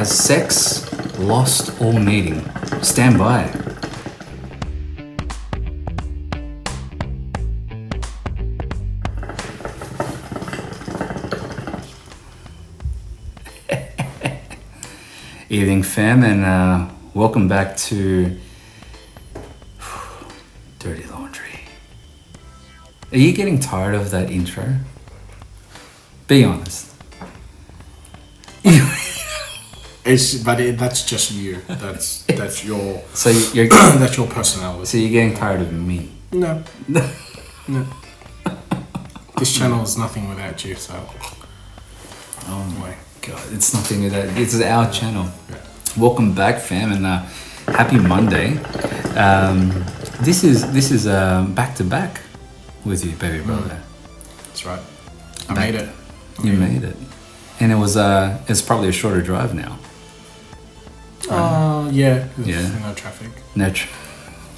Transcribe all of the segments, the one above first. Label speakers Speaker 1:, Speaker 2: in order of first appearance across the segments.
Speaker 1: Has sex lost all meaning? Stand by. Evening fam, and welcome back to Dirty Laundry. Are you getting tired of that intro? Be honest.
Speaker 2: That's just you. That's your.
Speaker 1: So you're
Speaker 2: that's your personality.
Speaker 1: So you're getting tired of me?
Speaker 2: No. No. This channel is nothing without you. So.
Speaker 1: Oh my god, it's nothing without. This is our channel.
Speaker 2: Yeah.
Speaker 1: Welcome back, fam, and happy Monday. This is back to back with you, baby brother.
Speaker 2: That's right. I made it.
Speaker 1: You made it, and it's probably a shorter drive now.
Speaker 2: Yeah.
Speaker 1: Yeah.
Speaker 2: No traffic.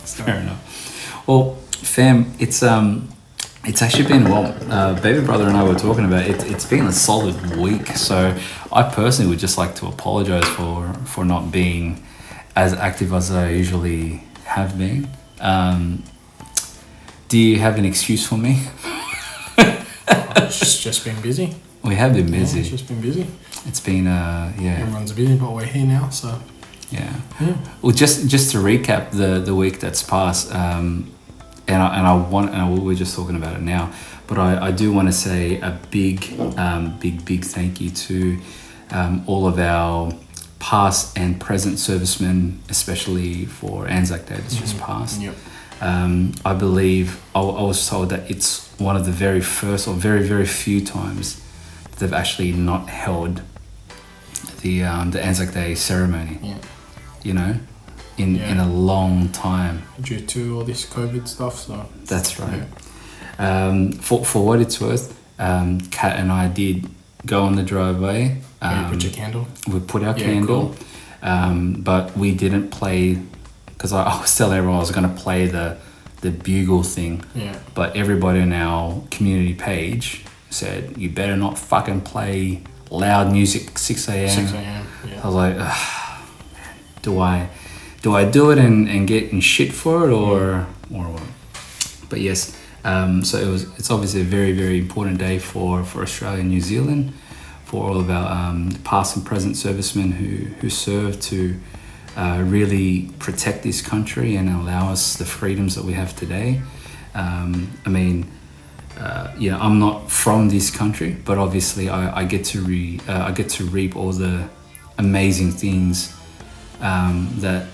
Speaker 1: Fair enough. Well, fam, it's actually been baby brother and I were talking about it. It's been a solid week, so I personally would just like to apologize for not being as active as I usually have been. Do you have an excuse for me?
Speaker 2: It's just been busy.
Speaker 1: We have been busy.
Speaker 2: Yeah, it's just been busy.
Speaker 1: It's been
Speaker 2: Everyone's busy, but we're here now, so.
Speaker 1: Yeah. Well, just to recap the week that's passed, and we were just talking about it now, but I do want to say a big thank you to all of our past and present servicemen, especially for Anzac Day that's just passed.
Speaker 2: Yep.
Speaker 1: I believe I was told that it's one of the very first or very, very few times that they've actually not held the Anzac Day ceremony.
Speaker 2: Yeah.
Speaker 1: You know, in a long time.
Speaker 2: Due to all this COVID stuff, so.
Speaker 1: That's right. Yeah. For what it's worth, Kat and I did go on the driveway.
Speaker 2: Put your candle.
Speaker 1: We put our candle, cool. But we didn't play, because I was telling everyone I was going to play the bugle thing.
Speaker 2: Yeah.
Speaker 1: But everybody on our community page said, you better not fucking play loud music 6 a.m.
Speaker 2: 6 a.m. Yeah.
Speaker 1: I was like, do I do it and get in shit for it or what? But yes, so it's obviously a very, very important day for Australia and New Zealand, for all of our past and present servicemen who serve to really protect this country and allow us the freedoms that we have today. I'm not from this country, but obviously I get to reap all the amazing things that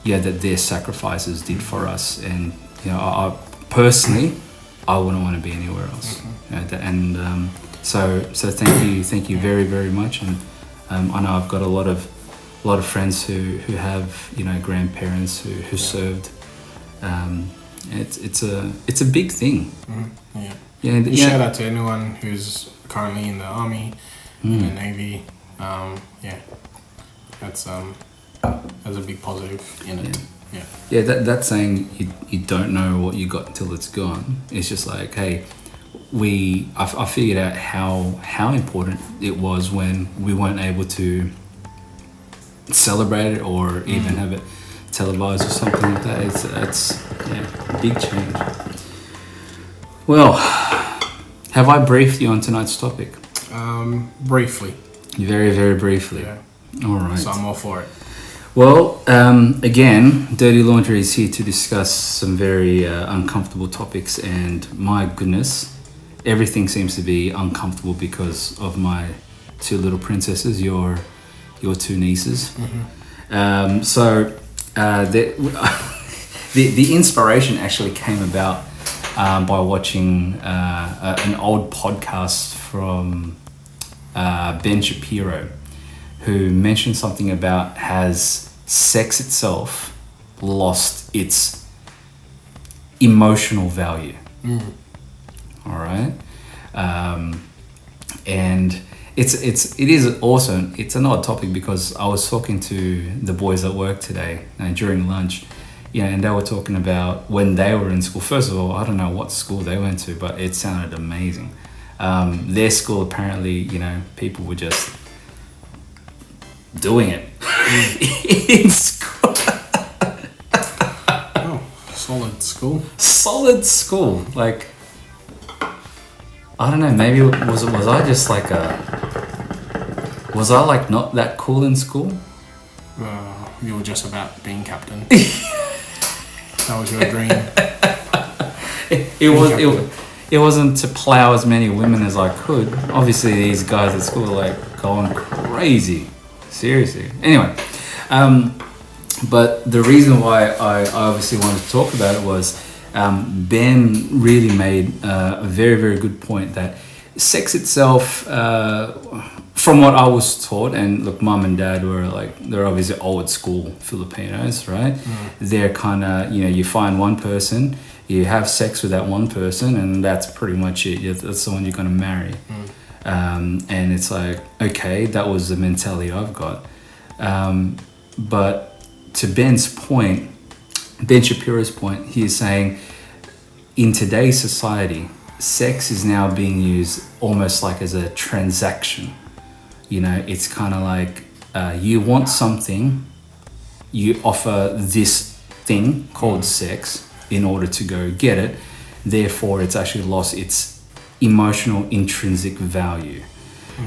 Speaker 1: their sacrifices did for us, and I personally wouldn't want to be anywhere else. Mm-hmm. So thank you very, very much, and I know I've got a lot of friends who have grandparents who served. It's a big thing.
Speaker 2: Mm-hmm. Yeah. Shout out to anyone who's currently in the army, in the navy. That's a big positive in it. Yeah.
Speaker 1: That saying you don't know what you got until it's gone. It's just like, hey, I figured out how important it was when we weren't able to celebrate it or even have it televised or something like that. It's big change. Well, have I briefed you on tonight's topic?
Speaker 2: Briefly.
Speaker 1: Very, very briefly.
Speaker 2: Yeah.
Speaker 1: All right.
Speaker 2: So I'm all for it.
Speaker 1: Well, again, Dirty Laundry is here to discuss some very uncomfortable topics, and my goodness, everything seems to be uncomfortable because of my two little princesses, your two nieces. Mm-hmm. The inspiration actually came about by watching an old podcast from Ben Shapiro, who mentioned something about has sex itself lost its emotional value. All right. And it is also, it's an odd topic because I was talking to the boys at work today during lunch, and they were talking about when they were in school. First of all, I don't know what school they went to, but it sounded amazing. Their school, apparently, people were just doing it in school.
Speaker 2: Oh, solid school.
Speaker 1: Solid school. Like, I don't know. Maybe was I just like was I like not that cool in school?
Speaker 2: You were just about being captain. That was your dream.
Speaker 1: It wasn't to plow as many women as I could. Obviously, these guys at school were like going crazy. Seriously. Anyway, but the reason why I obviously wanted to talk about it was Ben really made a very, very good point that sex itself, from what I was taught, and look, mum and dad were like, they're obviously old school Filipinos, right? They're kind of, you find one person, you have sex with that one person, and that's pretty much it. That's the one you're going to marry. And it's like, okay, that was the mentality I've got. But to Ben's point, Ben Shapiro's point, he is saying in today's society, sex is now being used almost like as a transaction. It's kind of like you want something, you offer this thing called sex in order to go get it. Therefore, it's actually lost its emotional intrinsic value.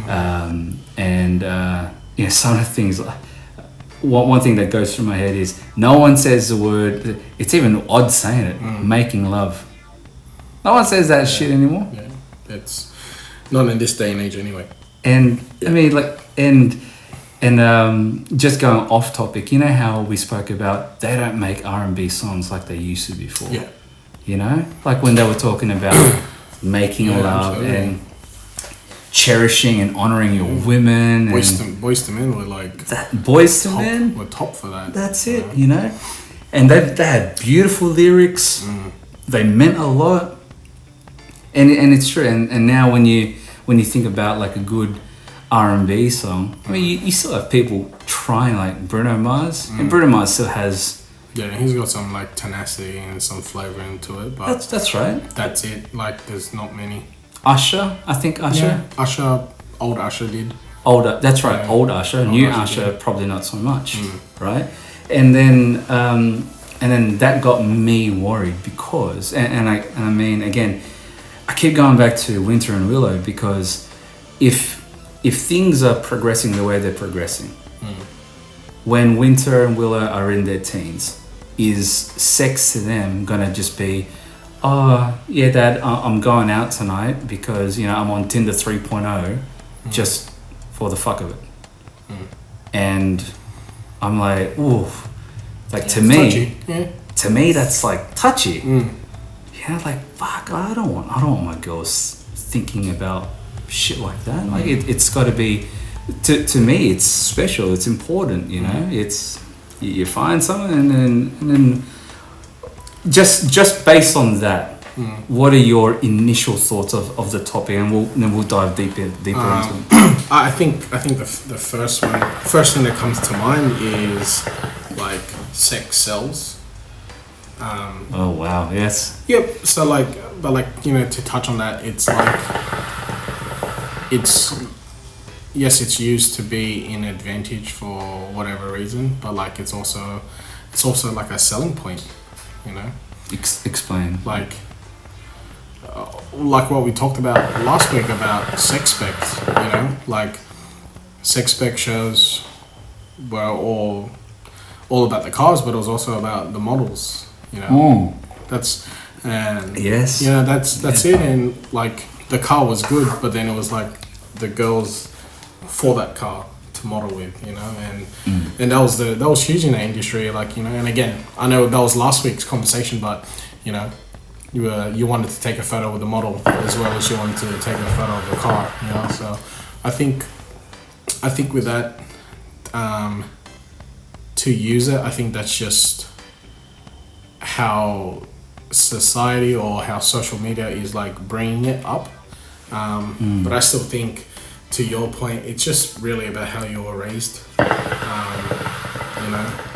Speaker 1: Some of the things, one thing that goes through my head is no one says the word, it's even odd saying it, making love. No one says that shit anymore.
Speaker 2: Yeah, it's not in this day and age anyway.
Speaker 1: And I mean, like, and just going off topic, you know how we spoke about they don't make R&B songs like they used to before.
Speaker 2: Yeah.
Speaker 1: Like when they were talking about making love
Speaker 2: absolutely.
Speaker 1: and cherishing and honoring your women.
Speaker 2: Boys to Men were like
Speaker 1: that. Boys to Men
Speaker 2: were top for that.
Speaker 1: That's it, And they had beautiful lyrics. They meant a lot. And it's true. And now when you think about like a good R&B song, I mean, you still have people trying, like Bruno Mars, and Bruno Mars still has.
Speaker 2: Yeah, he's got some like tenacity and some flavor into it, but
Speaker 1: that's right.
Speaker 2: That's it. Like, there's not many.
Speaker 1: Usher, I think Usher.
Speaker 2: Yeah, old Usher did.
Speaker 1: Older, that's right. Yeah. Old Usher, new Usher, probably not so much, right? And then that got me worried because, and I mean, again, I keep going back to Winter and Willow because if things are progressing the way they're progressing, when Winter and Willow are in their teens, is sex to them gonna just be, oh yeah, Dad, I'm going out tonight because I'm on Tinder 3.0 just for the fuck of it, and I'm like, ooh, like to me, that's like touchy. Like fuck, I don't want my girls thinking about shit like that. Like it's got to be, to me, it's special, it's important. It's you find someone and then just based on that. What are your initial thoughts of the topic, and we'll dive deeper into it.
Speaker 2: I think the first thing that comes to mind is like sex sells.
Speaker 1: Oh wow, yes.
Speaker 2: Yep. So to touch on that, it's like it's used to be in advantage for whatever reason, but like it's also like a selling point,
Speaker 1: Explain.
Speaker 2: Like what we talked about last week about sex specs, like sex spec shows were all about the cars, but it was also about the models, that's it. And like the car was good, but then it was like the girls for that car to model with, and that was huge in the industry, and again, I know that was last week's conversation, but you wanted to take a photo with the model as well as you wanted to take a photo of the car, so I think with that, to use it, I think that's just how society or how social media is like bringing it up, but I still think, to your point, it's just really about how you were raised,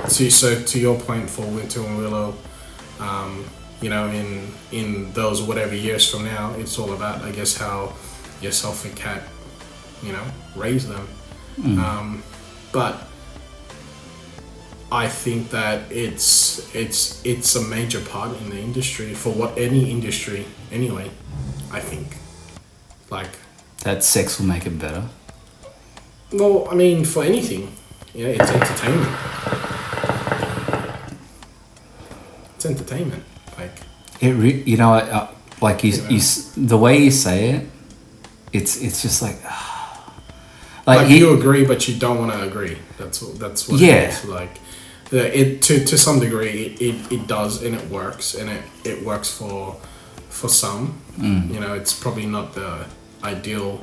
Speaker 2: so to your point for Winter and Willow, in those whatever years from now, it's all about, I guess, how yourself and Kat, raise them. But I think that it's a major part in the industry for what any industry anyway. I think, like,
Speaker 1: That sex will make it better.
Speaker 2: well, I mean, for anything, yeah, it's entertainment. It's entertainment, like.
Speaker 1: You know, like the way you say it, it's just like,
Speaker 2: Like you agree, but you don't want to agree. That's what
Speaker 1: Yeah.
Speaker 2: it is. Like, it to some degree, it does, and it works, and it works for some. You know, it's probably not the ideal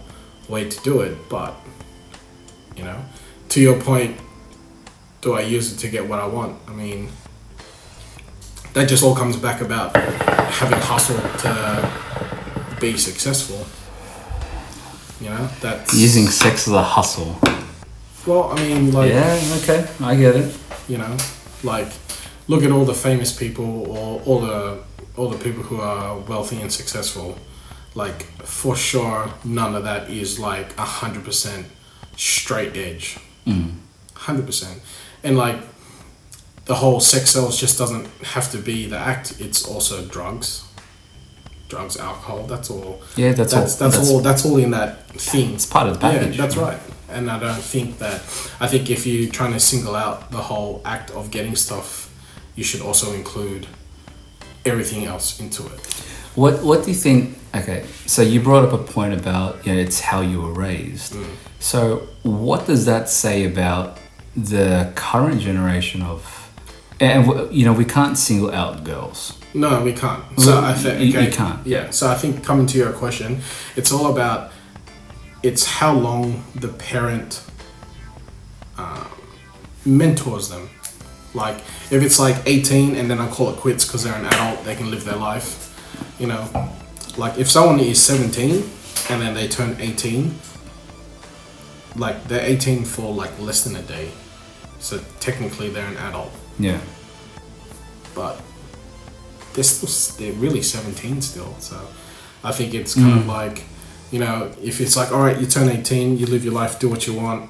Speaker 2: way to do it, but you know, to your point, do I use it to get what I want? I mean, that just all comes back about having hustle to be successful. You know, that's
Speaker 1: using sex as a hustle.
Speaker 2: well, I mean, like,
Speaker 1: Yeah, okay, I get it.
Speaker 2: you know, like, look at all the famous people or all the people who are wealthy and successful. Like, for sure, none of that is like 100% straight edge. 100%. And like, the whole sex sales just doesn't have to be the act. It's also drugs, alcohol. That's all.
Speaker 1: Yeah, that's all.
Speaker 2: That's all in that thing.
Speaker 1: It's part of the package.
Speaker 2: Yeah, that's right. And I don't think that. I think if you're trying to single out the whole act of getting stuff, you should also include everything else into it.
Speaker 1: What do you think? Okay, so you brought up a point about, you know, it's how you were raised. So what does that say about the current generation of, and you know, we can't single out girls.
Speaker 2: No, we can't. So I think
Speaker 1: you can't.
Speaker 2: Yeah. So I think, coming to your question, it's all about, it's how long the parent mentors them. Like, if it's like 18 and then I call it quits because they're an adult, they can live their life. You know, like, if someone is 17 and then they turn 18, like, they're 18 for like less than a day, so technically they're an adult.
Speaker 1: Yeah.
Speaker 2: But they're really 17 still. So I think it's kind of like, you know, if it's like, all right, you turn 18, you live your life, do what you want,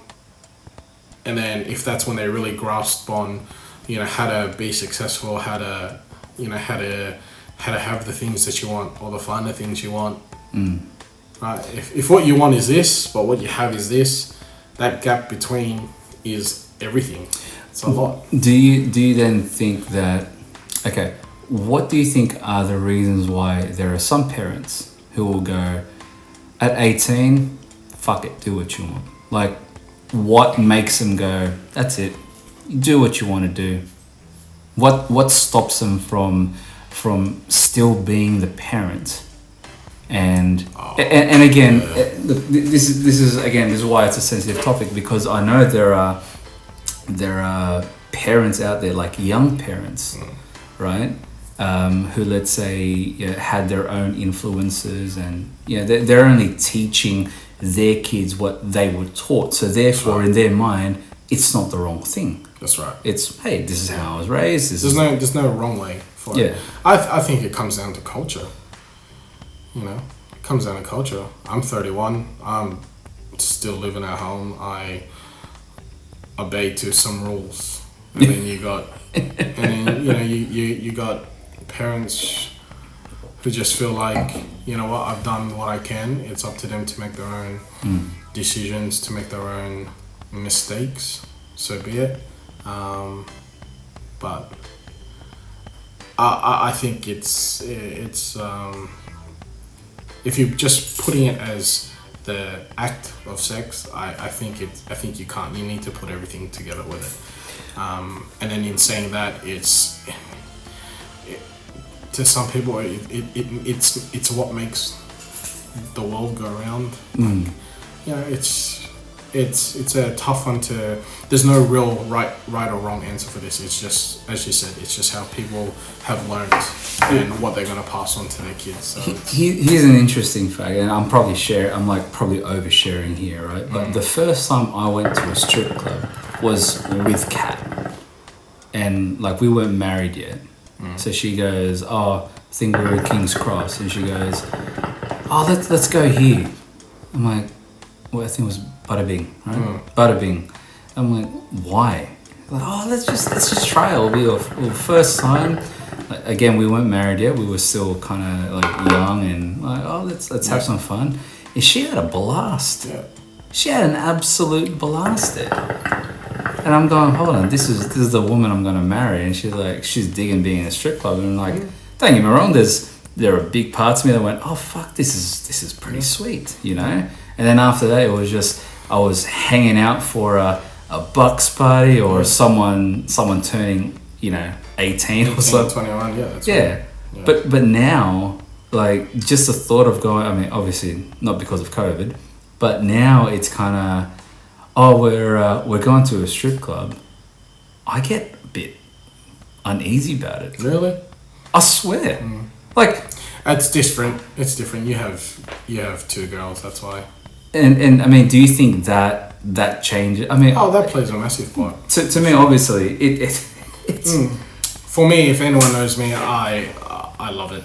Speaker 2: and then if that's when they really grasp on, you know, how to be successful, how to have the things that you want, or to find the things you want. Right? If what you want is this, but what you have is this, that gap between is everything. It's a lot.
Speaker 1: Do you then think that, okay, what do you think are the reasons why there are some parents who will go, at 18, fuck it, do what you want? Like, what makes them go, that's it, do what you want to do? What stops them from still being the parent? And again, look, this is why it's a sensitive topic, because I know there are parents out there, like young parents, right? Who, let's say, you know, had their own influences, and you know, they're only teaching their kids what they were taught. So therefore, in their mind, it's not the wrong thing.
Speaker 2: That's right.
Speaker 1: It's, hey, this is how I was raised.
Speaker 2: There's no wrong way for it. I think it comes down to culture. You know, it comes down to culture. I'm 31. I'm still living at home. I obey to some rules, and then you got, you got parents who just feel like, you know what, I've done what I can. It's up to them to make their own decisions, to make their own mistakes. So be it. But I think it's if you're just putting it as the act of sex, I think you can't. You need to put everything together with it. And then in saying that, to some people, it's what makes the world go around. Like, you know, it's a tough one to. There's no real right or wrong answer for this. It's just, as you said, it's just how people have learned and what they're going to pass on to their kids. So
Speaker 1: here's an interesting fact, and I'm probably oversharing here, right? But the first time I went to a strip club was with Kat, and like, we weren't married yet. So she goes, oh, I think we're at King's Cross, and she goes, oh, let's go here. I'm like, well, I think it was Bada Bing, right? Bada Bing. I'm like, why? like, oh, let's just try it. It'll be our first time. Like, again, we weren't married yet. We were still kind of like young and like, oh, let's have some fun. And she had a blast.
Speaker 2: Yeah.
Speaker 1: She had an absolute blast there. And I'm going, hold on, this is the woman I'm gonna marry. And she's digging being in a strip club. And I'm like, don't get me wrong, there are big parts of me that went, oh fuck, this is pretty sweet, you know. And then after that, it was just I was hanging out for a bucks party or someone turning, you know, 18 or something.
Speaker 2: 21, yeah. That's
Speaker 1: yeah.
Speaker 2: Right. Yeah.
Speaker 1: But now, like, just the thought of going, I mean, obviously not because of COVID, but now it's kind of, oh, we're going to a strip club. I get a bit uneasy about it.
Speaker 2: Really?
Speaker 1: I swear. Like,
Speaker 2: it's different. It's different. You have two girls. That's why.
Speaker 1: And I mean, do you think that changes? I mean,
Speaker 2: that plays a massive part.
Speaker 1: To me, obviously, it's.
Speaker 2: For me, if anyone knows me, I love it.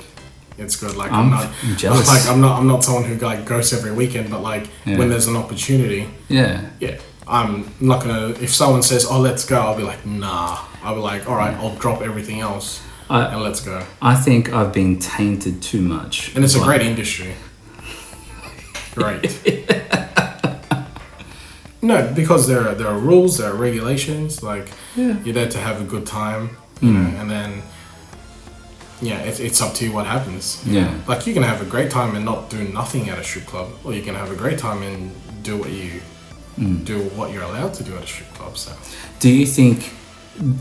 Speaker 2: It's good. Like I'm not
Speaker 1: jealous.
Speaker 2: Like I'm not someone who like goes every weekend, but like when there's an opportunity, yeah, I'm not gonna. If someone says, "Oh, let's go," I'll be like, "Nah." I'll be like, "All right, I'll drop everything else and let's go."
Speaker 1: I think I've been tainted too much,
Speaker 2: and it's a great industry. Great. No, because there are rules, there are regulations. Like you're there to have a good time, you know, and then. Yeah, it's up to you what happens.
Speaker 1: Yeah.
Speaker 2: Like you can have a great time and not do nothing at a strip club, or you can have a great time and do what you're allowed to do at a strip club. So,
Speaker 1: do you think?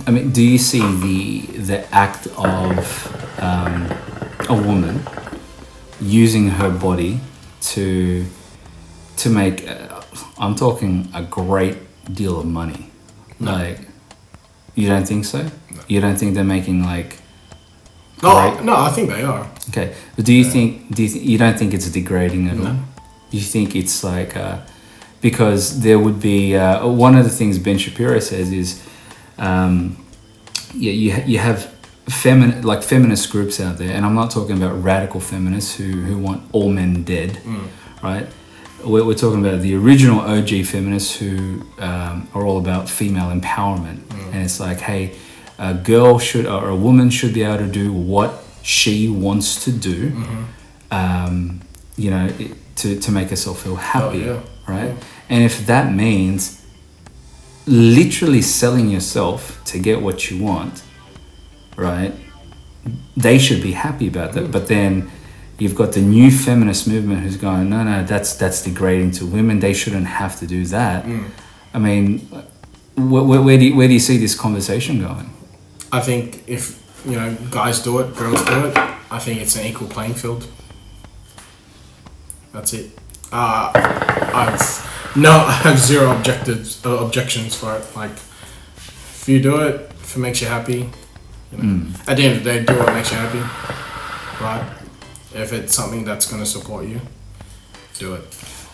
Speaker 1: I mean, do you see the act of a woman using her body to make? I'm talking a great deal of money. No. Like, you don't think so? No. You don't think they're making like?
Speaker 2: No, I think they are.
Speaker 1: Okay, but do you think you don't think it's degrading at all? You think it's like because there would be one of the things Ben Shapiro says is you have feminist groups out there, and I'm not talking about radical feminists who want all men dead, right? We're talking about the original OG feminists who are all about female empowerment, and it's like, hey. A girl should, or a woman should be able to do what she wants to do, you know, to make herself feel happy, right? Yeah. And if that means literally selling yourself to get what you want, right? They should be happy about that. But then you've got the new feminist movement who's going, no, that's degrading to women. They shouldn't have to do that. I mean, where do you see this conversation going?
Speaker 2: I think if, you know, guys do it, girls do it, I think it's an equal playing field. That's it. I have zero objections for it. Like, if you do it, if it makes you happy, you know, at the end of the day, do what makes you happy, right? If it's something that's going to support you, do it.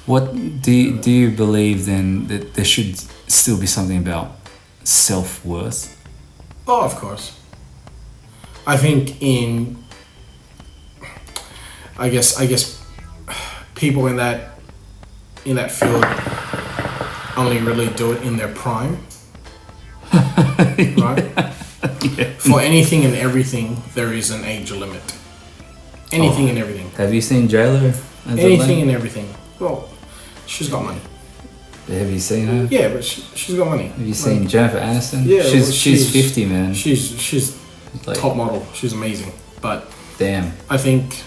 Speaker 1: What do you believe then that there should still be something about self-worth?
Speaker 2: Oh, of course. I think I guess people in that field only really do it in their prime. Right? Yeah. For anything and everything, there is an age limit. Anything and everything.
Speaker 1: Have you seen J-Lo?
Speaker 2: Anything and everything. Well, she's got money.
Speaker 1: Have you seen her?
Speaker 2: Yeah, but she's got money.
Speaker 1: Have you seen Jennifer Aniston?
Speaker 2: Yeah,
Speaker 1: she's 50, man.
Speaker 2: She's like, top model. She's amazing. But
Speaker 1: damn,
Speaker 2: I think,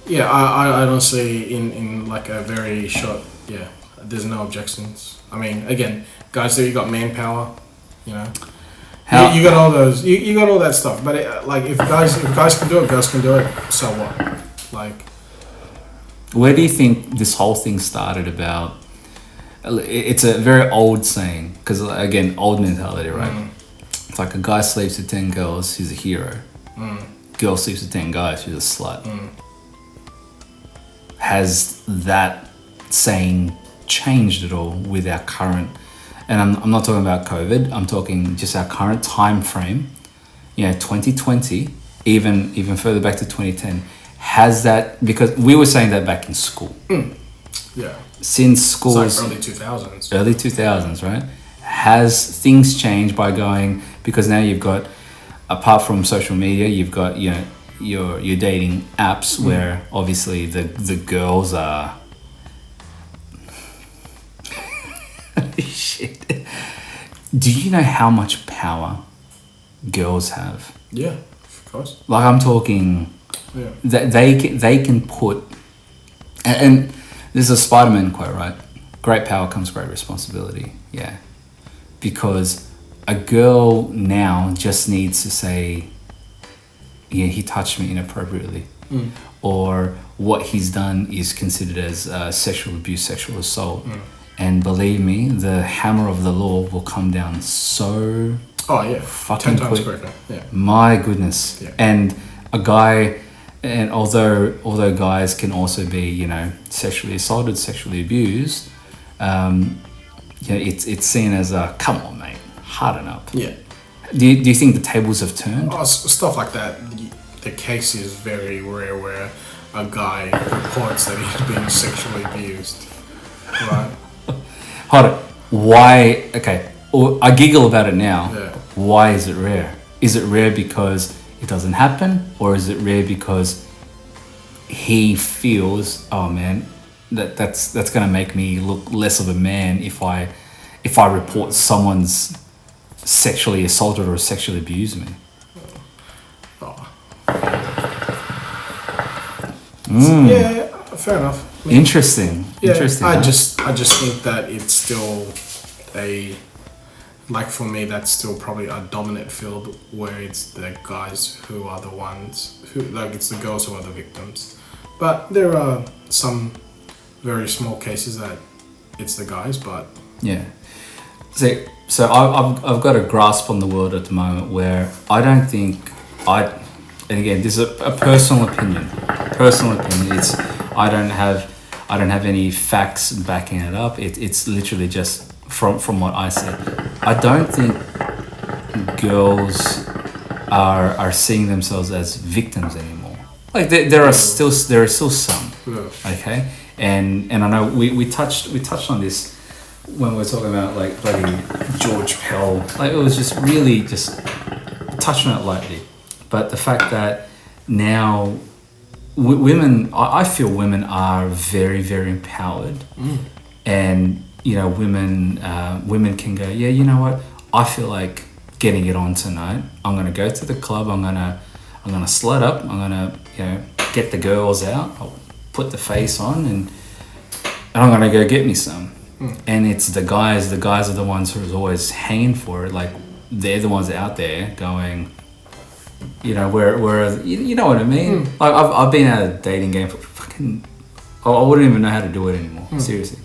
Speaker 2: yeah, I don't see in like a very short. Yeah, there's no objections. I mean, again, guys, there you got manpower. You know, you got all those. You got all that stuff. But like, if guys can do it, girls can do it. So what? Like,
Speaker 1: where do you think this whole thing started about? It's a very old saying, because again, old mentality, right? It's like a guy sleeps with 10 girls, he's a hero. Girl sleeps with 10 guys, she's a slut. Has that saying changed at all with our current, and I'm not talking about COVID, I'm talking just our current time frame, you know, 2020, even further back to 2010, has that, because we were saying that back in school.
Speaker 2: Yeah.
Speaker 1: Since schools,
Speaker 2: it's like early 2000s.
Speaker 1: Early 2000s, right? has things changed by going, because now you've got, apart from social media, you've got, you know, your dating apps where obviously the girls are shit. Do you know how much power girls have?
Speaker 2: Yeah, of course.
Speaker 1: Like, I'm talking,
Speaker 2: Yeah.
Speaker 1: they can put, and there's a Spider-Man quote, right? Great power comes great responsibility. Yeah, because a girl now just needs to say, yeah, he touched me inappropriately, or what he's done is considered as sexual abuse, sexual assault. And believe me, the hammer of the law will come down so fucking
Speaker 2: 10 times
Speaker 1: quick.
Speaker 2: quicker. Yeah.
Speaker 1: My goodness.
Speaker 2: Yeah.
Speaker 1: And a guy, and although guys can also be, you know, sexually assaulted, sexually abused, you know, it's seen as a, come on, mate, harden up.
Speaker 2: Yeah.
Speaker 1: Do you think the tables have turned?
Speaker 2: Oh, stuff like that. The case is very rare where a guy reports that he's been sexually abused. Right?
Speaker 1: Hold it. Why? Okay. I giggle about it now.
Speaker 2: Yeah.
Speaker 1: Why is it rare? Is it rare because it doesn't happen, or is it rare because he feels, oh man, that's gonna make me look less of a man if I report someone's sexually assaulted or sexually abused me?
Speaker 2: Oh.
Speaker 1: Mm.
Speaker 2: Yeah, fair enough. I mean,
Speaker 1: Interesting.
Speaker 2: yeah,
Speaker 1: Interesting.
Speaker 2: I
Speaker 1: huh?
Speaker 2: just think that it's still like for me, that's still probably a dominant field where it's the guys who are the ones who, like, it's the girls who are the victims. But there are some very small cases that it's the guys, but
Speaker 1: Yeah. So I've got a grasp on the world at the moment where I don't think and again, this is a personal opinion. It's I don't have any facts backing it up. It's literally just from what I see. I don't think girls are seeing themselves as victims anymore. Like there are still some.
Speaker 2: yeah.
Speaker 1: Okay, and I know we touched on this when we were talking about like bloody George Pell. Like, it was just really just touching on it lightly, but the fact that now women, I feel women are very, very empowered, and you know, women can go, yeah, you know what, I feel like getting it on tonight. I'm gonna go to the club. I'm gonna slut up. I'm gonna, you know, get the girls out. I'll put the face on, and I'm gonna go get me some. And it's the guys. The guys are the ones who are always hanging for it. Like, they're the ones out there going, you know, where you know what I mean. Like, I've been out of the dating game for fucking. I wouldn't even know how to do it anymore. Seriously,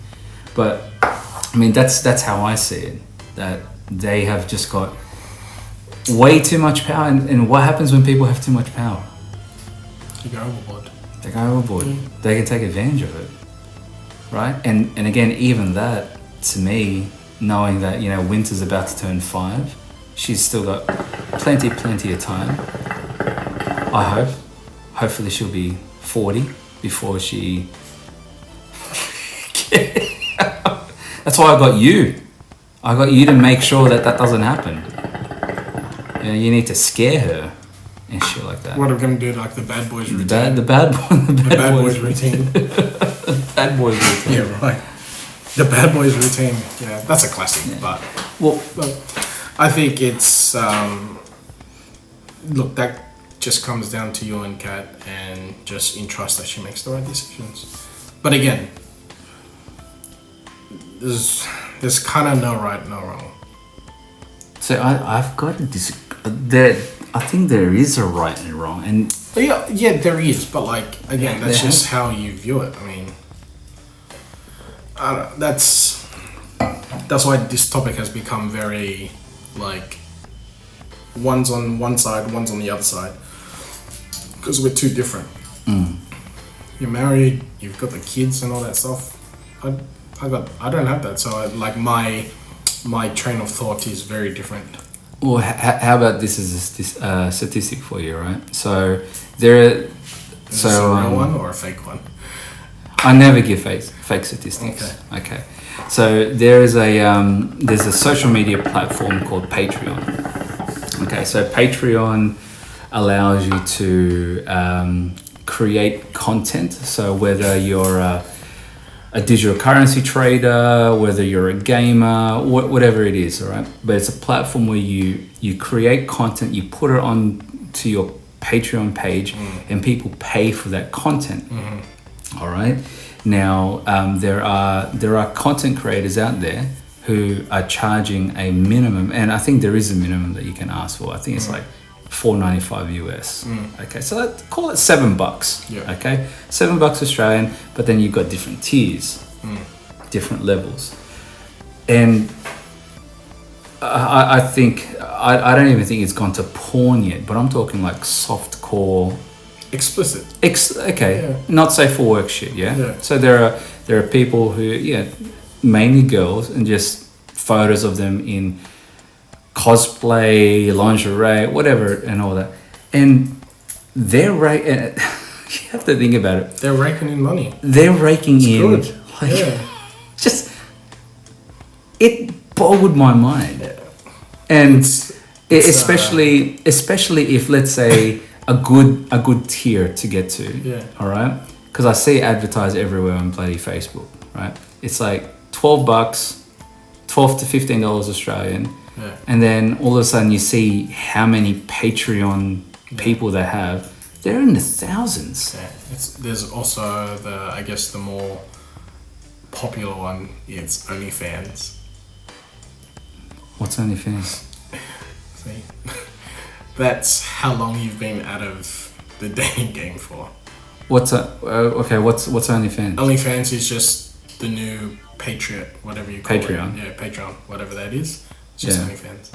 Speaker 1: but I mean, that's how I see it. That they have just got way too much power, and what happens when people have too much power?
Speaker 2: You go overboard.
Speaker 1: They go overboard. They can take advantage of it, right? And again, even that, to me, knowing that, you know, Winter's about to turn 5, she's still got plenty of time. I hopefully she'll be 40 before she. That's why I got you. I got you to make sure that doesn't happen. You know, you need to scare her and shit like that.
Speaker 2: What are we gonna do? Like the bad boys routine.
Speaker 1: The bad
Speaker 2: boys routine.
Speaker 1: Bad boys routine.
Speaker 2: Yeah, right. The bad boys routine. Yeah, that's a classic.
Speaker 1: Yeah.
Speaker 2: But
Speaker 1: Well,
Speaker 2: I think it's look, that just comes down to you and Kat, and just entrust that she makes the right decisions. But again, there's kind of no right, no wrong.
Speaker 1: so I've got to disagree. I think there is a right and wrong, and
Speaker 2: But yeah, there is. But like, again, that's just how you view it. I mean, I don't, that's why this topic has become very like, one's on one side, one's on the other side, because we're too different. You're married, you've got the kids and all that stuff. I don't have that, so my train of thought is very different.
Speaker 1: well, how about this is a statistic for you, right? So there,
Speaker 2: Is this a real one or a fake one?
Speaker 1: I never give fake statistics. Okay. So there's a social media platform called Patreon. Okay, so Patreon allows you to create content. So whether you're a digital currency trader, whether you're a gamer, whatever it is, all right? But it's a platform where you create content, you put it on to your Patreon page, and people pay for that content. All right. Now there are content creators out there who are charging a minimum, and I think there is a minimum that you can ask for. I think it's like $4.95 US. Okay, so call it $7.
Speaker 2: Yeah.
Speaker 1: Okay, $7 Australian. But then you've got different tiers, different levels, and I think I don't even think it's gone to porn yet. But I'm talking like softcore,
Speaker 2: explicit.
Speaker 1: Not safe for work shit.
Speaker 2: Yeah.
Speaker 1: So there are people who mainly girls, and just photos of them in cosplay, lingerie, whatever, and all that. And they're right. You have to think about it.
Speaker 2: They're raking in money.
Speaker 1: They're raking
Speaker 2: it's
Speaker 1: in.
Speaker 2: Good.
Speaker 1: Like, just it boggled my mind. And especially if, let's say, a good tier to get to.
Speaker 2: Yeah.
Speaker 1: All right. Because I see advertised everywhere on bloody Facebook. Right. It's like $12, $12 to $15 Australian.
Speaker 2: Yeah.
Speaker 1: And then all of a sudden you see how many Patreon people they have. They're in the thousands.
Speaker 2: Yeah. There's also the more popular one. It's OnlyFans.
Speaker 1: What's OnlyFans?
Speaker 2: See, that's how long you've been out of the dating game for.
Speaker 1: What's OnlyFans?
Speaker 2: OnlyFans is just the new Patriot, whatever you call
Speaker 1: Patreon.
Speaker 2: it. Yeah, Patreon, whatever that is. It's just OnlyFans.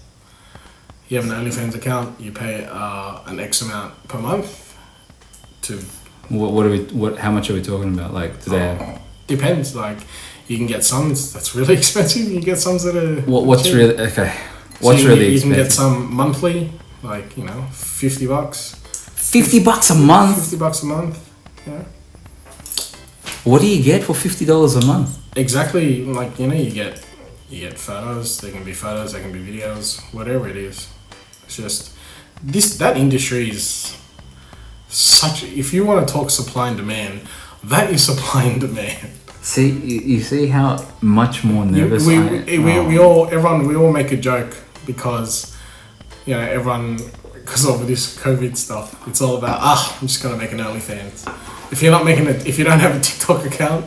Speaker 2: You have an OnlyFans account. You pay an X amount per month. To
Speaker 1: How much are we talking about? Like, do they have...
Speaker 2: Depends. Like, you can get some that's really expensive. You get some that are
Speaker 1: what's
Speaker 2: cheap.
Speaker 1: Really okay? What's
Speaker 2: so
Speaker 1: really
Speaker 2: you
Speaker 1: expensive?
Speaker 2: can get some monthly, like $50.
Speaker 1: $50 a month.
Speaker 2: $50 a month. Yeah.
Speaker 1: What do you get for $50 a month?
Speaker 2: Exactly. Like you get photos. They can be photos. They can be videos. Whatever it is. It's just that industry is such. If you want to talk supply and demand, that is supply and demand.
Speaker 1: See, you see how much more nervous
Speaker 2: we all make a joke because everyone, because of this COVID stuff, it's all about I'm just gonna make an OnlyFans. If you don't have a TikTok account,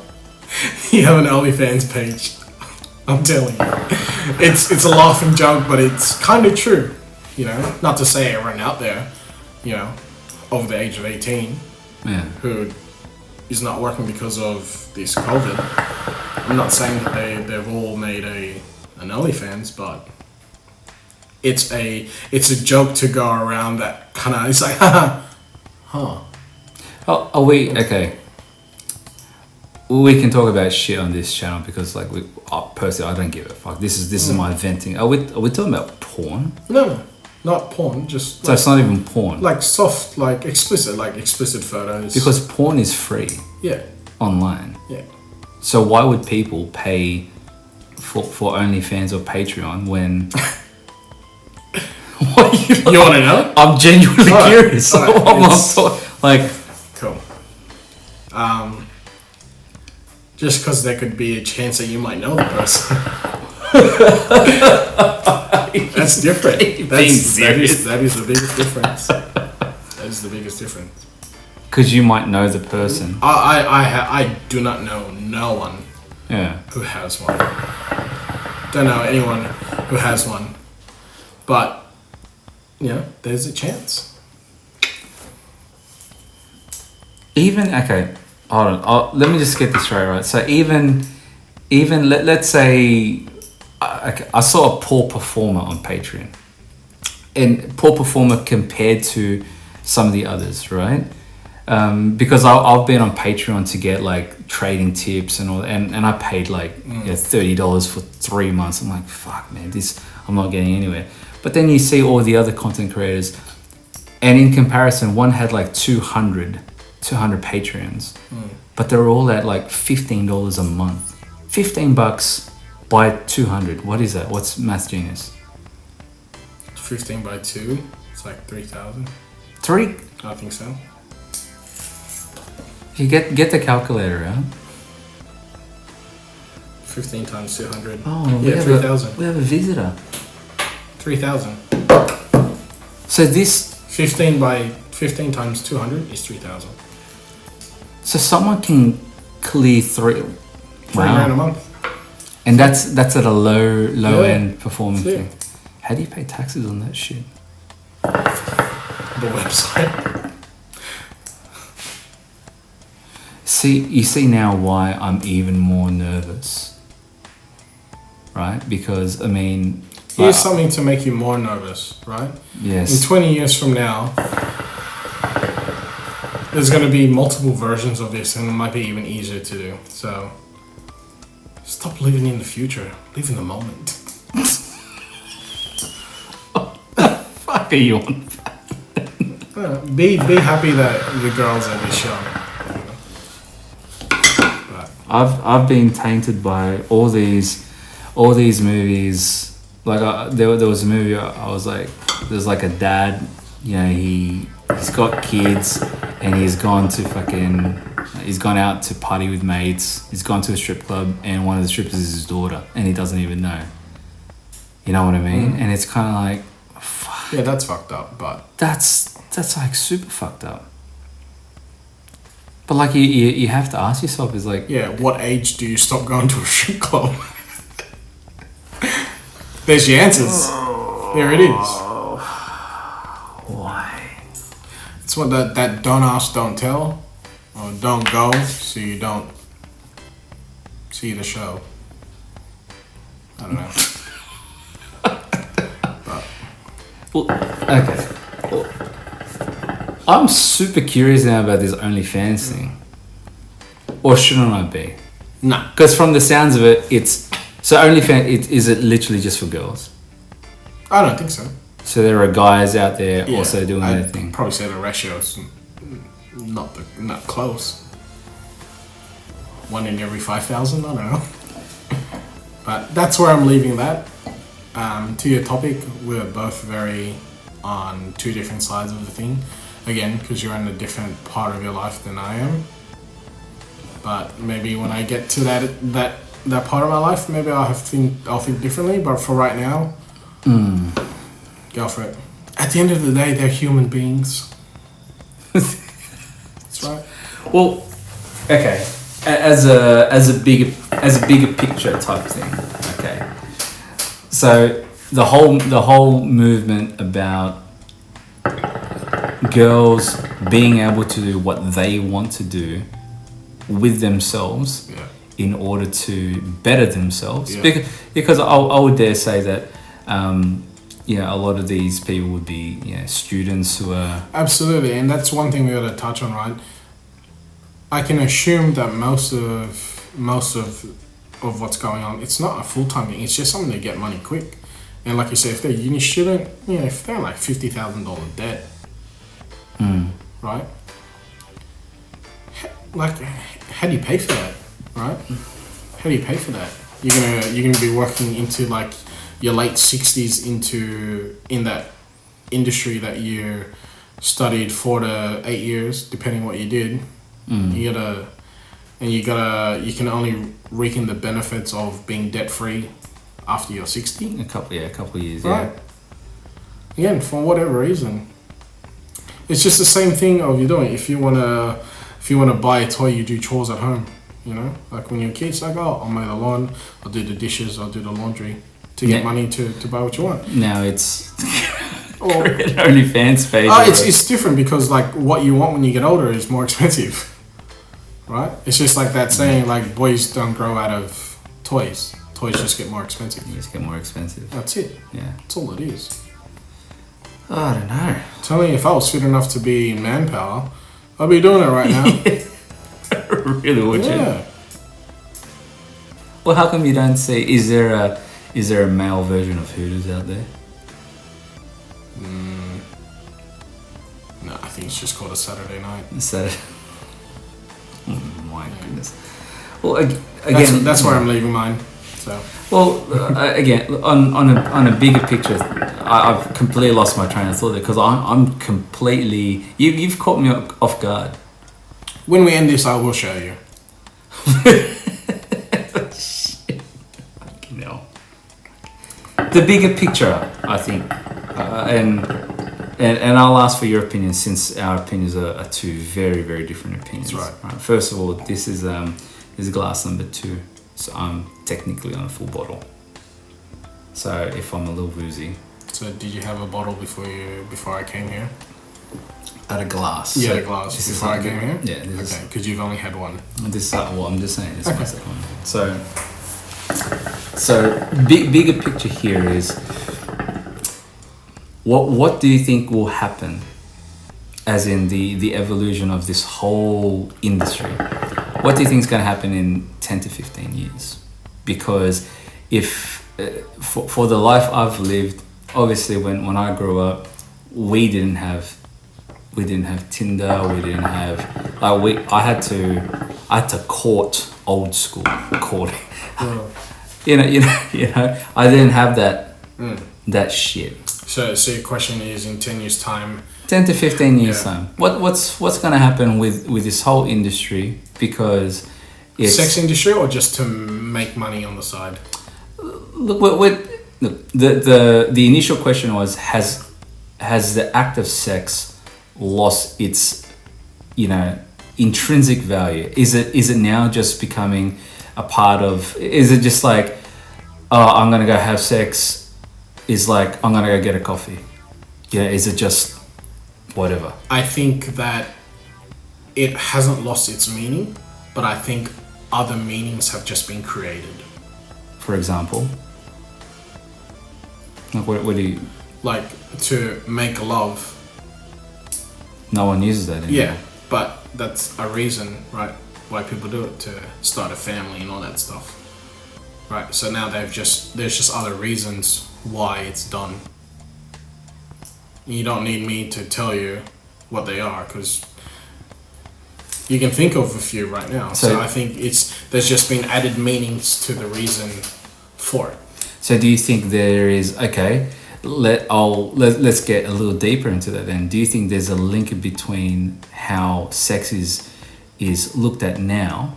Speaker 2: you have an OnlyFans page. I'm telling you, it's a laughing joke, but it's kind of true. Not to say everyone out there, over the age of 18, who is not working because of this COVID. I'm not saying that they've all made an OnlyFans, but it's a joke to go around that kind of. It's like, huh.
Speaker 1: Oh, are we okay? We can talk about shit on this channel because, like, personally, I don't give a fuck. This is my venting. Are we talking about porn?
Speaker 2: No, not porn. Just
Speaker 1: so it's not even porn.
Speaker 2: Like soft, like explicit photos.
Speaker 1: Because porn is free.
Speaker 2: Yeah.
Speaker 1: Online.
Speaker 2: Yeah.
Speaker 1: So why would people pay for OnlyFans or Patreon when? What you
Speaker 2: want to know?
Speaker 1: I'm genuinely curious.
Speaker 2: Like, cool. Just because there could be a chance that you might know the person. That's different. That is the biggest difference. That is the biggest difference.
Speaker 1: Because you might know the person.
Speaker 2: I do not know no one.
Speaker 1: Yeah.
Speaker 2: Who has one? Don't know anyone who has one, but there's a chance.
Speaker 1: Even hold on. Let me just get this straight, right? So even let's say I saw a poor performer on Patreon, and poor performer compared to some of the others, right? Because I've been on Patreon to get like trading tips and all, and I paid like $30 for 3 months. I'm like, fuck, man, I'm not getting anywhere. But then you see all the other content creators, and in comparison, one had like 200 Patreons, but they're all at like $15 a month, $15 by 200. What is that? What's Math Genius?
Speaker 2: 15 by 2. It's like 3,000.
Speaker 1: 3?
Speaker 2: I think so.
Speaker 1: You get the calculator out.
Speaker 2: 15 times 200.
Speaker 1: Oh,
Speaker 2: yeah, 3,000.
Speaker 1: We have a visitor.
Speaker 2: 3,000.
Speaker 1: So this...
Speaker 2: 15 times 200 is 3,000.
Speaker 1: So someone can clear 3...
Speaker 2: $3,000 a month.
Speaker 1: And that's at a low end performing
Speaker 2: Yeah.
Speaker 1: thing. How do you pay taxes on that shit?
Speaker 2: The website.
Speaker 1: You see now why I'm even more nervous, right? Because I mean,
Speaker 2: Here's something to make you more nervous, right?
Speaker 1: yes,
Speaker 2: In 20 years from now, there's going to be multiple versions of this, and it might be even easier to do. So, stop living in the future. Live in the moment.
Speaker 1: fuck are you on?
Speaker 2: Be happy that the girls at this show.
Speaker 1: I've been tainted by all these movies. Like there was a movie I was like, there's like a dad, you know, he's got kids and he's gone out to party with mates. He's gone to a strip club and one of the strippers is his daughter and he doesn't even know. You know what I mean? And it's kind of like, fuck.
Speaker 2: Yeah, that's fucked up, but
Speaker 1: That's like super fucked up. But like you have to ask yourself, is like,
Speaker 2: yeah, what age do you stop going to a strip club? There's your answers. There it is.
Speaker 1: why?
Speaker 2: It's what that don't ask, don't tell, or don't go, so you don't see the show. I don't know.
Speaker 1: Well, okay. Well, I'm super curious now about this OnlyFans thing. Or shouldn't I be?
Speaker 2: Nah.
Speaker 1: Because from the sounds of it, it's... So OnlyFans, is it literally just for girls?
Speaker 2: I don't think so.
Speaker 1: So there are guys out there
Speaker 2: Yeah,
Speaker 1: also doing
Speaker 2: I'd
Speaker 1: their thing.
Speaker 2: probably say the ratio's not close. 1 in every 5,000, I don't know. But that's where I'm leaving that. To your topic, we're both very on two different sides of the thing. Again, because you're in a different part of your life than I am. But maybe when I get to that part of my life, maybe I'll think differently. But for right now, go for it. At the end of the day, they're human beings. That's right.
Speaker 1: Well, okay. As a bigger picture type thing. Okay. So the whole movement about girls being able to do what they want to do with themselves in order to better themselves.
Speaker 2: Yeah.
Speaker 1: Because I would dare say that a lot of these people would be students who are...
Speaker 2: Absolutely, and that's one thing we got to touch on, right? I can assume that most of what's going on, it's not a full-time thing, it's just something to get money quick. And like you say, if they're a uni student, if they're like $50,000 debt, right? Like, how do you pay for that, right? How do you pay for that? You're gonna be working into like your late 60s in that industry that you studied 4 to 8 years, depending what you did. You can only reap in the benefits of being debt free after you're 60.
Speaker 1: A couple of years,
Speaker 2: right? Again, for whatever reason, it's just the same thing of you're doing. If you wanna buy a toy, you do chores at home. Like when you're a kid, it's like, oh, I'll mow the lawn, I'll do the dishes, I'll do the laundry to get money to buy what you want.
Speaker 1: Now it's create an OnlyFans page.
Speaker 2: It's different because like what you want when you get older is more expensive, right? It's just like that saying, like boys don't grow out of toys. Toys just get more expensive.
Speaker 1: They just get more expensive.
Speaker 2: That's it.
Speaker 1: Yeah.
Speaker 2: That's all it is.
Speaker 1: I don't know.
Speaker 2: Tell me, if I was fit enough to be in manpower, I'd be doing it right now.
Speaker 1: Really, would you?
Speaker 2: Yeah.
Speaker 1: Well, how come you don't see? Is there a male version of Hooters out there?
Speaker 2: No, I think it's just called a Saturday night.
Speaker 1: So, oh my goodness. Well, again,
Speaker 2: that's where I'm leaving mine. So.
Speaker 1: Well, again, on a bigger picture, I've completely lost my train of thought there because I'm completely. You've caught me off guard.
Speaker 2: When we end this, I will show you.
Speaker 1: Shit. No. The bigger picture, I think, and I'll ask for your opinion since our opinions are two very, very different opinions.
Speaker 2: That's right.
Speaker 1: First of all, this is glass number 2, so I'm technically on a full bottle. So if I'm a little woozy.
Speaker 2: So did you have a bottle before I came here?
Speaker 1: At a glass.
Speaker 2: Yeah,
Speaker 1: so
Speaker 2: a glass before I came here?
Speaker 1: Yeah.
Speaker 2: Okay, because you've only had one.
Speaker 1: This is well, I'm just saying this is my second one. So bigger picture here is what do you think will happen, as in the evolution of this whole industry? What do you think is going to happen in 10 to 15 years? Because if for the life I've lived, obviously when I grew up, we didn't have Tinder. We didn't have I had to court old school courting.
Speaker 2: Oh.
Speaker 1: you know. I didn't have that shit.
Speaker 2: So your question is, in 10 years' time,
Speaker 1: 10 to 15 years time. What's going to happen with this whole industry? Because it's
Speaker 2: sex industry, or just to make money on the side?
Speaker 1: Look, the initial question was, has the act of sex lost its intrinsic value? Is it now just becoming a part of? Is it just like, oh, I'm gonna go have sex? Is like, I'm gonna go get a coffee? Is it just whatever?
Speaker 2: I think that it hasn't lost its meaning, but I think other meanings have just been created.
Speaker 1: For example, like what do you?
Speaker 2: Like to make love.
Speaker 1: No one uses that anymore.
Speaker 2: Yeah, but that's a reason, right, why people do it, to start a family and all that stuff. Right, so now there's just other reasons why it's done. You don't need me to tell you what they are, because you can think of a few right now. So I think there's just been added meanings to the reason for it. So
Speaker 1: do you think there is, okay, let's get a little deeper into that then. Do you think there's a link between how sex is looked at now,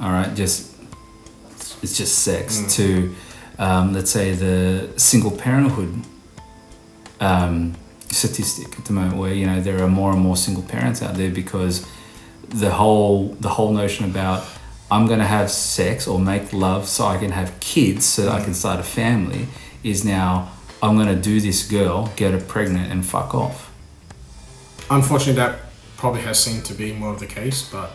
Speaker 1: all right, it's just sex, to let's say the single parenthood statistic at the moment, where there are more and more single parents out there, because the whole notion about, I'm going to have sex or make love so I can have kids so that I can start a family, is now, I'm going to do this girl, get her pregnant and fuck off.
Speaker 2: Unfortunately, that probably has seemed to be more of the case, but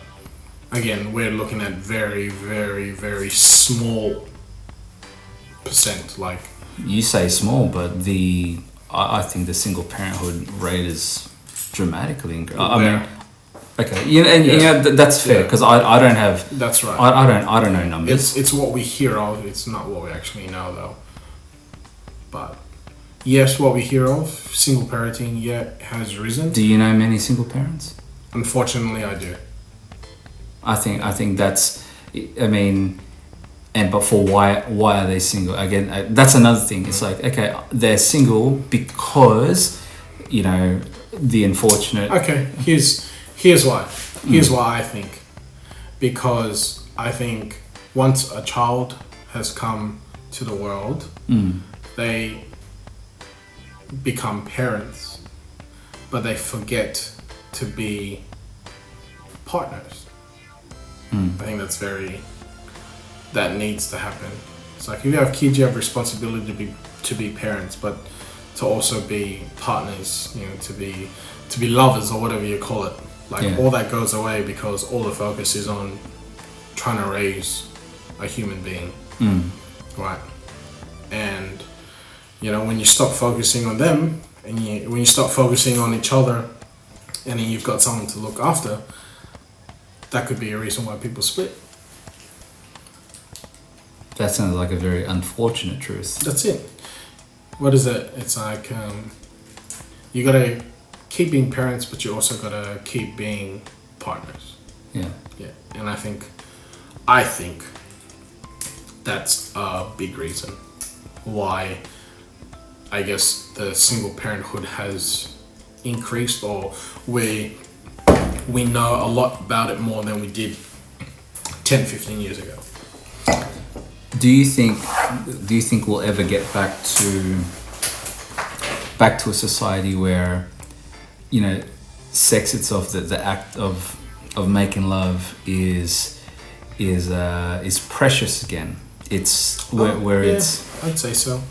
Speaker 2: again, we're looking at very, very, very small percent. Like,
Speaker 1: you say small, but I think the single parenthood rate is dramatically increased. I mean, okay, that's fair, because I don't have.
Speaker 2: That's right.
Speaker 1: I don't know numbers.
Speaker 2: It's what we hear of. It's not what we actually know, though. But yes, what we hear of, single parenting, has risen.
Speaker 1: Do you know many single parents?
Speaker 2: Unfortunately, I do.
Speaker 1: I think that's. I mean, but for why are they single? Again, that's another thing. It's like, okay, they're single because the unfortunate.
Speaker 2: Okay, here's why. Here's why I think. Because I think once a child has come to the world, they become parents, but they forget to be partners. I think that needs to happen. It's like, if you have kids, you have responsibility to be parents, but to also be partners, to be lovers, or whatever you call it. All that goes away, because all the focus is on trying to raise a human being, right? And when you stop focusing on them, and when you stop focusing on each other, and then you've got someone to look after, that could be a reason why people split.
Speaker 1: That sounds like a very unfortunate truth.
Speaker 2: That's it. What is it? It's like, you gotta keep being parents, but you also gotta keep being partners.
Speaker 1: Yeah.
Speaker 2: Yeah. And I think I think that's a big reason why I guess the single parenthood has increased, or we know a lot about it more than we did 10, 15 years ago.
Speaker 1: Do you think we'll ever get back to a society where, you know, sex itself, the act of making love is precious again? It's where it's.
Speaker 2: I'd say so.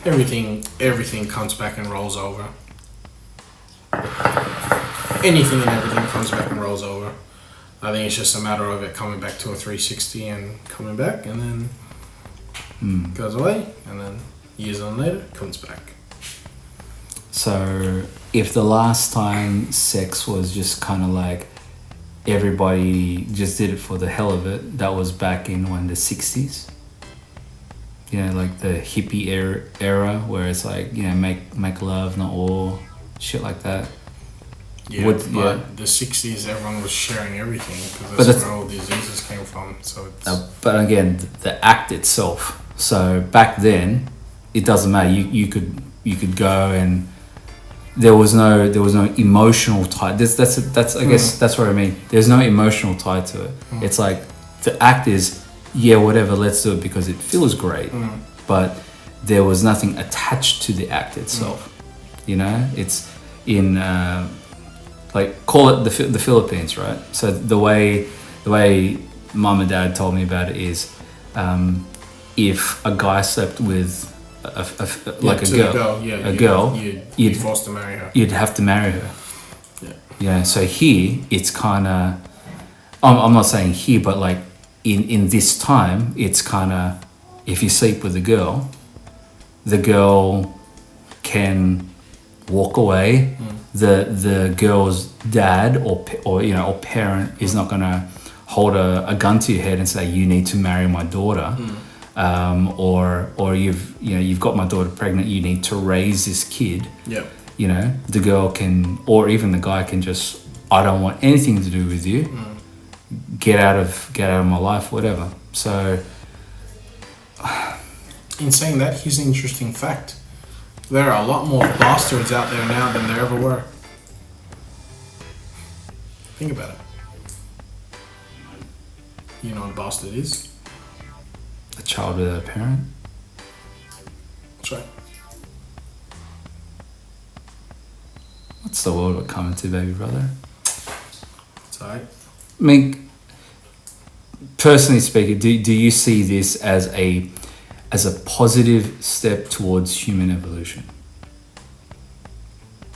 Speaker 2: Everything comes back and rolls over. Anything and everything comes back and rolls over. I think it's just a matter of it coming back to a 360 and coming back, and then goes away, and then years on later comes back.
Speaker 1: So if the last time sex was just kind of like everybody just did it for the hell of it, that was back in the 60s. You know, like the hippie era where it's like, you know, make love, not war, shit like that.
Speaker 2: Yeah, the 60s, everyone was sharing everything because that's where all diseases came from. So it's...
Speaker 1: but again, the act itself. So back then, it doesn't matter. You could go, and there was no emotional tie. That's I guess that's what I mean. There's no emotional tie to it. It's like the act is, yeah, whatever, let's do it because it feels great. But there was nothing attached to the act itself. You know, it's in like, call it the Philippines, right? So the way mom and dad told me about it is, if a guy slept with a girl,
Speaker 2: you'd be forced to marry her.
Speaker 1: You'd have to marry her.
Speaker 2: Yeah.
Speaker 1: Yeah. So here, it's kind of, I'm not saying here, but like in this time, it's kind of, if you sleep with the girl can walk away. The girl's dad or you know, or parent is not gonna hold a gun to your head and say, you need to marry my daughter. Or you've got my daughter pregnant, you need to raise this kid.
Speaker 2: Yeah.
Speaker 1: You know, the girl can, or even the guy can just, I don't want anything to do with you. Get out of my life, whatever. So
Speaker 2: in saying that, here's an interesting fact. There are a lot more bastards out there now than there ever were. Think about it. You know what a bastard is?
Speaker 1: a child without a parent.
Speaker 2: That's right.
Speaker 1: What's the world we're coming to, baby brother?
Speaker 2: It's alright.
Speaker 1: I mean, personally speaking, do you see this as a positive step towards human evolution?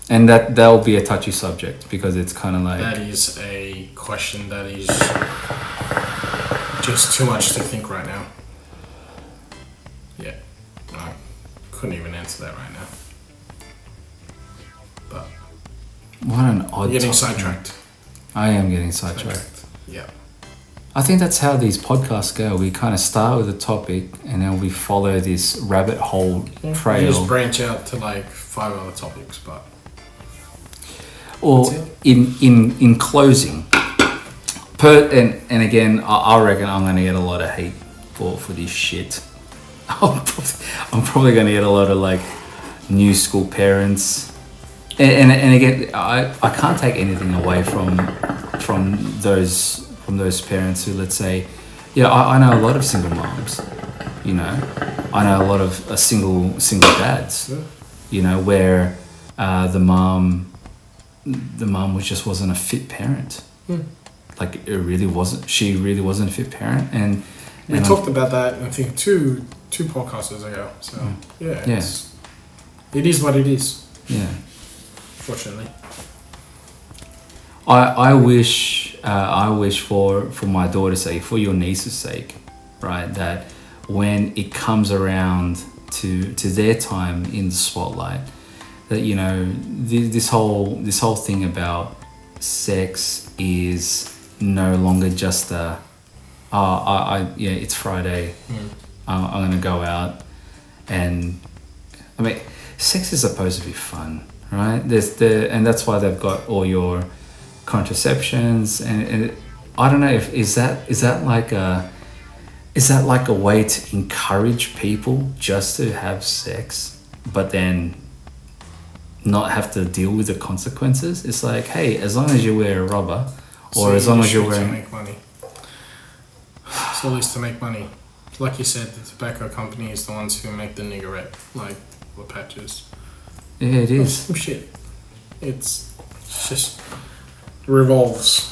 Speaker 1: And that'll be a touchy subject because it's kind of like...
Speaker 2: That is a question that is just too much to think right now. Yeah, I couldn't even answer that right now. But
Speaker 1: what an odd
Speaker 2: you're getting
Speaker 1: topic.
Speaker 2: sidetracked.
Speaker 1: I am getting sidetracked.
Speaker 2: Yeah.
Speaker 1: I think that's how these podcasts go. We kind of start with a topic and then we follow this rabbit hole trail.
Speaker 2: You just branch out to like 5 other topics, but...
Speaker 1: Or in closing, and again, I reckon I'm going to get a lot of hate for this shit. I'm probably going to get a lot of like new school parents, and again, I can't take anything away from those parents who, let's say, yeah, I know a lot of single moms, you know, I know a lot of single dads, you know, where the mom wasn't a fit parent. Like it really wasn't. She really wasn't a fit parent, and
Speaker 2: we talked about that. I think two podcasts ago. So yeah, it is what it is.
Speaker 1: Yeah.
Speaker 2: Fortunately,
Speaker 1: I wish for my daughter's sake, for your niece's sake, right, that when it comes around to their time in the spotlight, that, you know, this whole thing about sex is no longer just it's Friday, I'm gonna go out, and I mean, sex is supposed to be fun, right? And that's why they've got all your contraceptions, and I don't know if is that like a way to encourage people just to have sex, but then not have to deal with the consequences? It's like, hey, as long as you wear a rubber, or
Speaker 2: So
Speaker 1: as long as you're
Speaker 2: to
Speaker 1: wearing.
Speaker 2: make money. It's always to make money. Like you said, the tobacco company is the ones who make the niggerette, like the patches.
Speaker 1: Yeah, it is.
Speaker 2: Some shit. It's just revolves.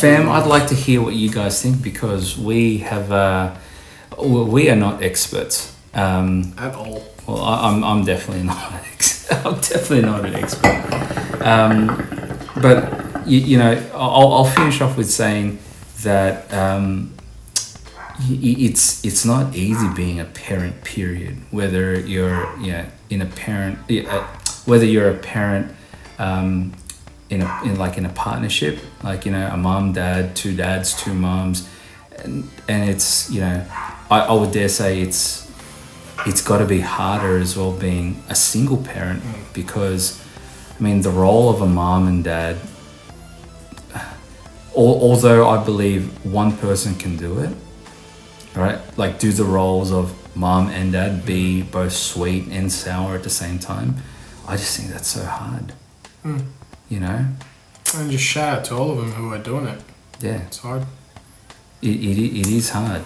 Speaker 1: Fam, I'd like to hear what you guys think, because we have we are not experts.
Speaker 2: At all.
Speaker 1: Well, I'm definitely not I'm definitely not an expert. But you know, I'll finish off with saying that it's not easy being a parent. Period. Whether you're in a parent, whether you're a parent in a partnership, like, you know, a mom, dad, two dads, two moms, and it's, you know, I would dare say it's got to be harder as well being a single parent, because I mean the role of a mom and dad, although I believe one person can do it, right? Like, do the roles of mom and dad, be both sweet and sour at the same time. I just think that's so hard. You know?
Speaker 2: And just shout out to all of them who are doing it.
Speaker 1: Yeah.
Speaker 2: It's hard.
Speaker 1: It is hard.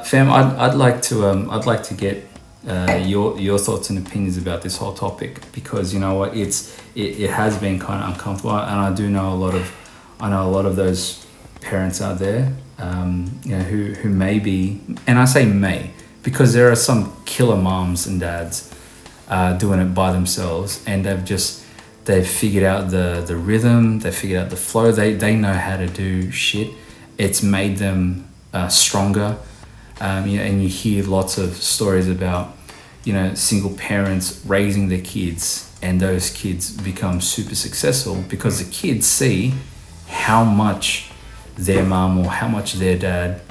Speaker 1: Fam, I'd like to get your thoughts and opinions about this whole topic, because you know what, it has been kind of uncomfortable, and I do know a lot of those parents out there, you know, who may be, and I say may, because there are some killer moms and dads doing it by themselves, and they've figured out the rhythm, they've figured out the flow, they know how to do shit. It's made them stronger. You know, and you hear lots of stories about, you know, single parents raising their kids, and those kids become super successful because the kids see how much their mom or how much their dad,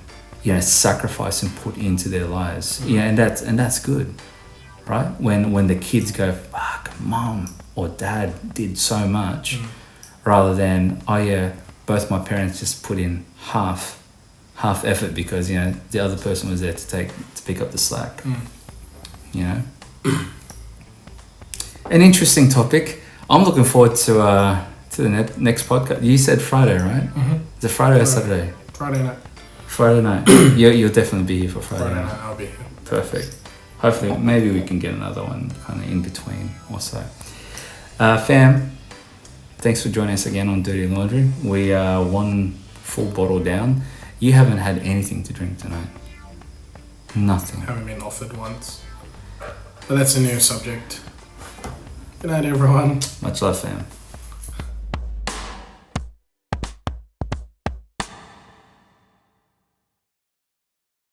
Speaker 1: you know, sacrifice and put into their lives. Yeah, and that's good, right? When the kids go, fuck, mom or dad did so much, rather than, oh yeah, both my parents just put in half effort because, you know, the other person was there to pick up the slack. You know, an interesting topic. I'm looking forward to the next podcast. You said Friday, right? Is it Friday or Saturday?
Speaker 2: Friday night.
Speaker 1: Friday night. You'll definitely be here for Friday night.
Speaker 2: I'll be here.
Speaker 1: Perfect. Hopefully, maybe we can get another one kind of in between also. Fam, thanks for joining us again on Dirty Laundry. We are one full bottle down. You haven't had anything to drink tonight. Nothing.
Speaker 2: Haven't been offered once. But that's a new subject. Good night, everyone.
Speaker 1: Much love, fam.